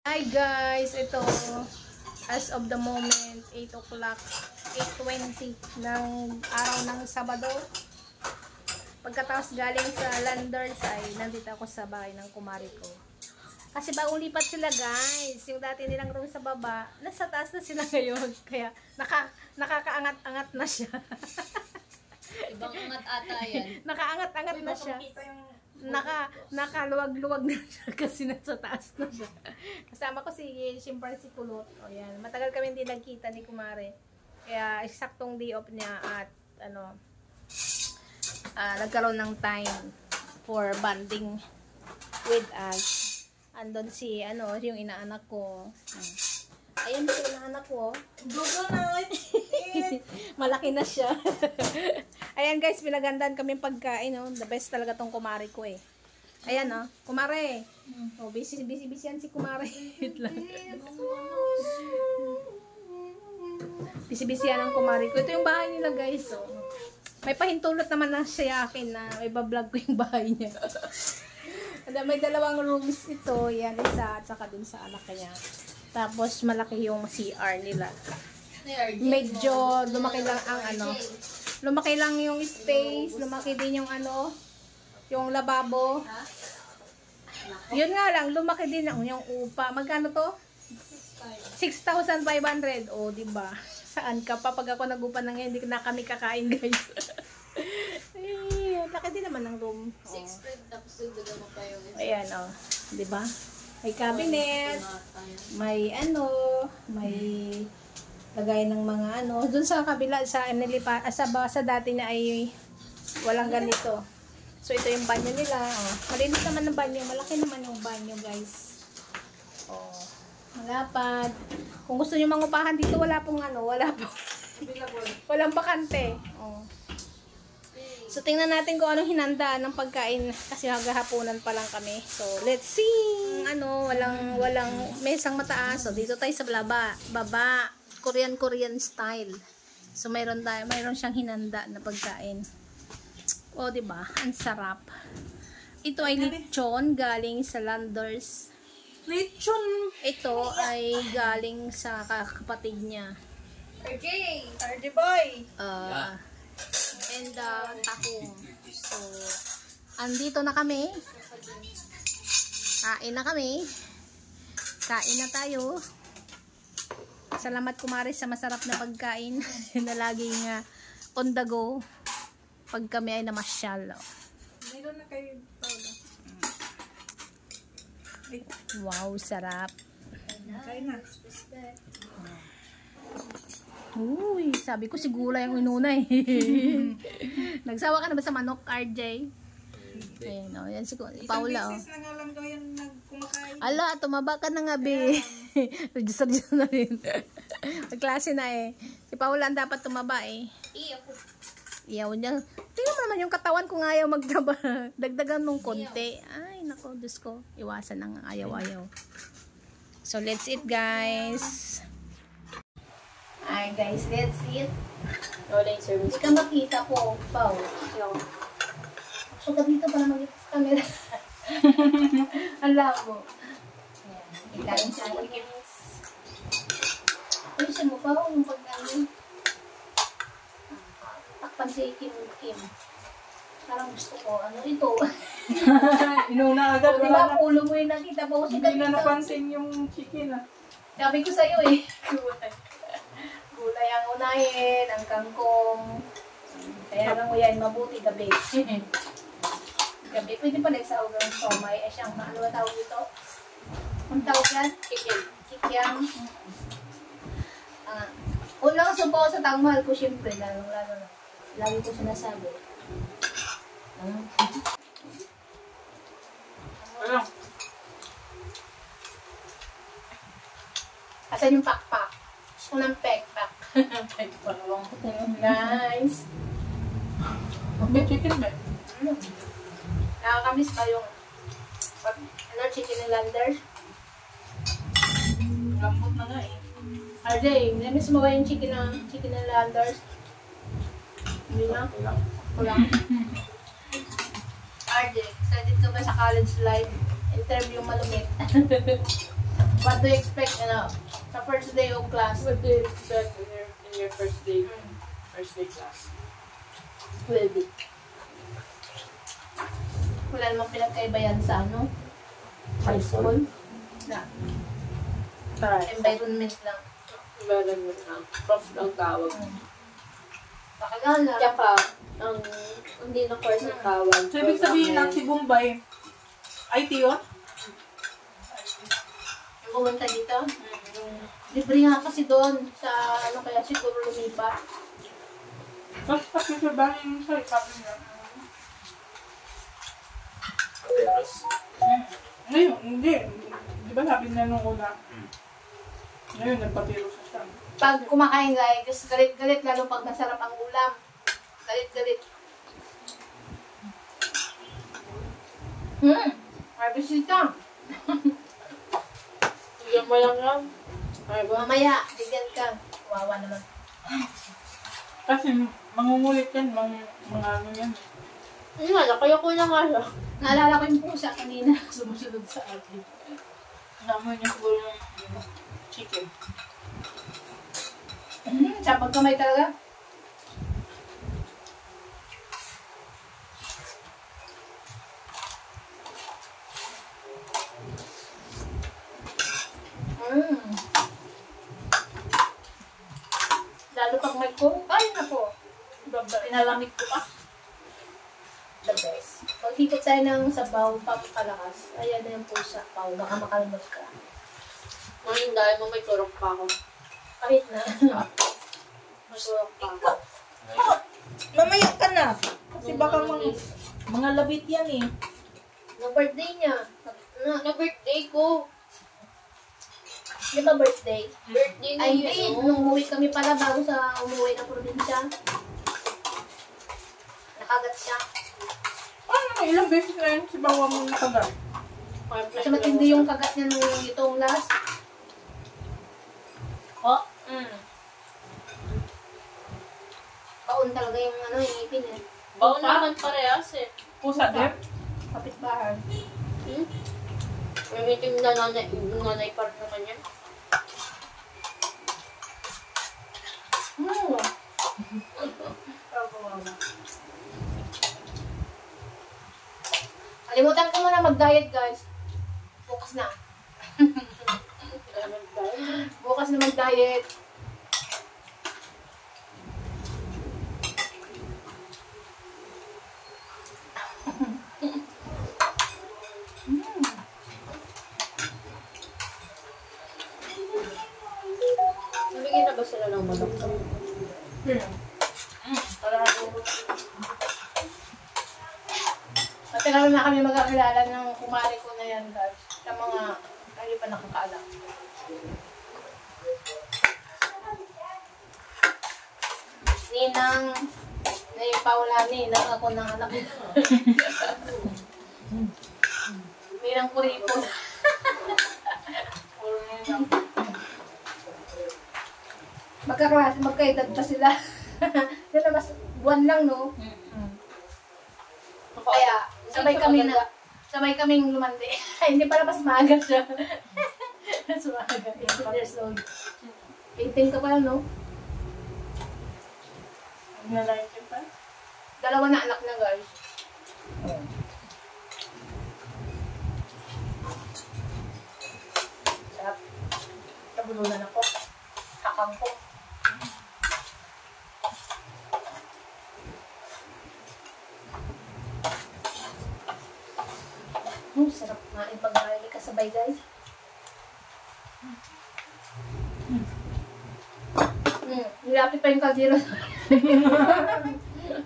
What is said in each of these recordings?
Hi guys, ito as of the moment 8 o'clock, 8:20 ng araw ng Sabado. Pagkatapos galing sa Landers ay nandito ako sa bahay ng kumari ko. Kasi bagong lipat sila guys, yung dati nilang room sa baba, nasa taas na sila ngayon. Kaya nakakaangat-angat na siya. Ibang angat ata yan. Nakaangat-angat na siya. Nakaluwag-luwag na siya kasi nasa taas na siya. Kasama ko siyempre si Kulot. O yan, matagal kami hindi nagkita ni Kumare. Kaya eksaktong day off niya at nagkaroon ng time for bonding with us. Andon si yung inaanak ko. Ayun si inaanak ko. Malaki na siya. Ayan guys, pinagandaan kaming pagkain, no? The best talaga tong kumare ko eh. Ayan, no? Kumare. Oh, busy yan si Kumare. Busy yan ang kumare ko. Ito yung bahay nila guys, oh. May pahintulot naman na siya akin na may bablog ko yung bahay niya. May dalawang rooms ito, yan isa at saka dun sa anak niya. Tapos malaki yung CR nila. Medyo lumaki lang ang lumaki lang yung space, lumaki din yung yung lababo. Yun nga lang, lumaki din yung upa. Magkano to? 6,500. Oh, di ba? Saan ka pa pag ako nagupa ng hindi na kami kakain, guys. Ay, laki din naman ng room. 6 spread tapos dagdagan mo pa yung ayan, oh. Di ba? May cabinet, may may lagay ng mga doon sa kabila sa sa dati na ay walang ganito. So ito yung banyo nila, oh. Malinis naman ng banyo, malaki naman yung banyo, guys. Oh, malapad. Kung gusto niyo mangupahan dito, wala pong walang bakante. Oh. So tingnan natin kung anong hinanda ng pagkain kasi hagahaponan pa lang kami. So let's see. Walang mesang mataas. So dito tayo sa baba. Korean style. So mayroon siyang hinanda na pagkain. Oh, di ba? Ang sarap. Ito ay lechon galing sa Landers. lechon. Ito ay galing sa kapatid niya. RJ boy. And takong. So andito na kami. Kain na tayo. Salamat kumare sa masarap na pagkain na laging on the go pag kami ay namasyal. Meron na kayo Paula. Wow, sarap. Kain na. Uy, sabi ko si gulay ang inuna eh. Nagsawa ka na ba sa manok, RJ? Ayan, oh, yan si Paula. Isang beses na nga lang daw yan nagkumakain. Ala, tumaba ka na nga, be. Register na rin. Magklase na eh. Si Paula ang dapat tumaba eh. Iyaw niya. Tingnan mo naman yung katawan kung ayaw magtaba. Dagdagan mong konti. Ay, nako, Diyos ko. Iwasan ang ayaw-ayaw. So, let's eat, guys. Ay, guys, let's eat. Wala yung service. Hindi ka makita po, Pao. So, dito pala mag-ipas camera. Alam mo. Ayan. Ilalim siya ng ikinis. Ayusin mo pa yung pagkain. Takpan si Kim. Parang gusto ko. Ito? Inuna agad. Diba, pulo mo yung nakita po. Hindi na napansin yung chicken Sabi ko sa'yo eh. Gulay ang unahin, ang kangkong. Kaya lang mo yan, mabuti gabi. Gabi, pwede pa nagsahog ng somay. Siyang, ano ba tawag dito? Ang tawag yan? Kikiam. Unang supo sa tangmahal ko, syempre, lalo na. Lagi ko sinasabi. Asan yung pakpak? Gusto ko ng pekpak. Pekpak. Nice. May chicken ba? Nakakamiss ba yung chicken ng Landers? Lambot na nga eh. RJ, namiss mo ba yung chicken ng Landers? Hindi na? Kulang. RJ, excited ka ba sa college life? Interview malumit. What do you expect, sa first day of class? What do you expect in your first day? First day class? Will be. Wala namang pinagkaiba yan sa high school. Na, environment lang. Environment lang. Prof lang tawag. Pakagala. Tsaka, hindi na course ang tawag. So, ibig sabihin lang si Bombay, IT yun? Yung pumunta dito. Libre nga kasi doon sa kaya siguro lumipat. Tapos pakisabahin siya, sabi niya. Ngayon, hindi. Di ba sabi niya nung una? Ngayon, nagpatiro siya. Pag kumakain guys, galit-galit lalo pag masarap ang ulam. Galit-galit. May bisita. Bigyan mo lang yan. Mamaya, bigyan ka. Wawa naman. Kasi mangungulit yan, mga ano yan. Hindi nga, kaya ko na nga siya. Naalala ko yung pusa kanina. Sumusunod sa akin. Namoy niya siguro yung chicken. Siya pagkamay talaga. Lalo pag may coke, ay nako. Pinalamig ko pa. The best. Maghigop tayo ng sabaw, papalakas. Ayan na yung pusa, Pao. Baka makalimot ka. Ngayon dahil mo may turok pa ako. Kahit na. May turok pa ako. Mamaya ka na. Kasi baka mga labit yan eh. Na birthday niya. Na-birthday ko. Di ba birthday? Birthday na Ay, yun. hindi. Nung umuwi kami pala bago sa umuwi ng probinsya. Nakagat siya. Ano, ilang beses na yun si Bawa mo nakagat? Kasi matindi yung kagat niya nung itong last. Oh? Baon talaga yung ipin eh. Baon naman parehas eh. Pusa din? Kapitbahay. May meeting na nanay part naman yan. Kalimutan ko muna mag-diet guys. Bukas na. Bukas na mag-diet. Nabigyan na ba sila ng manok? Kasi naroon na kami magkakilala ng kumari ko na yan guys. Sa mga hindi pa nakakaalam. Ninang Paula, ninang ako ng anak ko. Ninang kuripon. Magkaedad pa sila. Sila mas buwan lang, no? Kaya, sabay kaming lumandi. Hindi pala mas maaga siya. Mas maaga. 18 years old. 18 ka pala, no? Nalaitin pa? Dalawa na anak na, guys. Sarap. Nabulunan ako. Hakang ko. Sarap kumain pag marami kasabay, guys. Nilapit pa yung kaldero.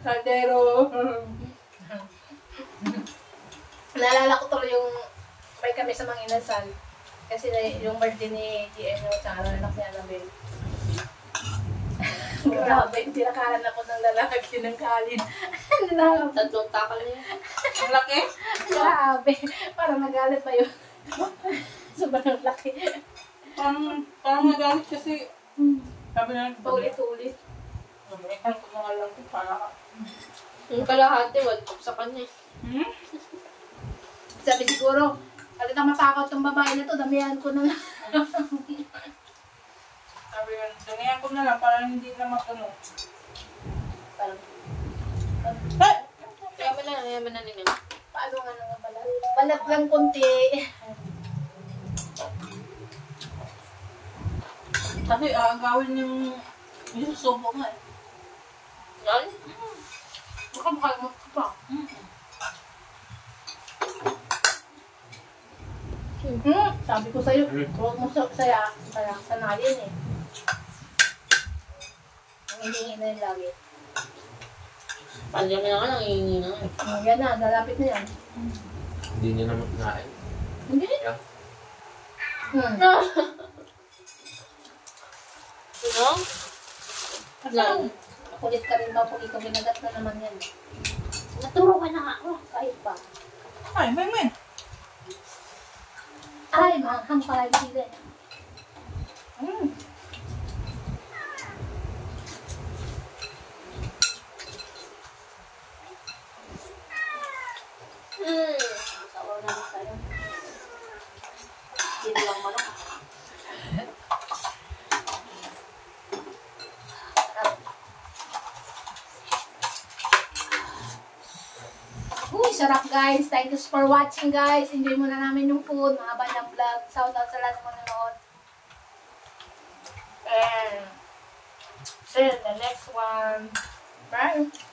Kaldero. Naalala ko tuloy yung may kami sa mga inasal. Kasi yung birthday ni GN yung sa anak ni Annabelle. Grabe, tinakalan ako ng lalaki ng kalin. Tatlong takal na yan. Ang laki? Grabe, parang nagalit pa yun. Sobrang laki. Parang nagalit kasi sabi na Paulit-ulit. Namitan ko na nga lang ito para Yung kalahati, one cup sa kanya. Sabi siguro, halita matakot tong babae na to, damihan ko na. ko na lang para hindi na matano. Parang, Hey! yaman na nila. Paano nga nga balat? Balat lang konti. Kasi aagawin yung susubo nga eh. Yan? Baka mo pa. Sabi ko sa'yo, huwag mo sanayin eh. Ang hihingi na yun lagi. Pandiyan na nga, nangihingi na nga. Yan na, nalapit na yan. Hindi niya naman kinain. Hindi? Yeah. Ano? Yan. Kulit ka rin ba? Kulit ka binagat na naman yan. Naturo ka na nga. Kahit pa. Ay, may. Ay, maanghang pala yung sili. Sabaw na lang tayo. Dito lang manok. Uy, sarap guys. Thank you for watching guys. Enjoy muna namin yung food. Mga bandang vlog. Shout out sa lahat ng manonood. And see you in the next one. Bye.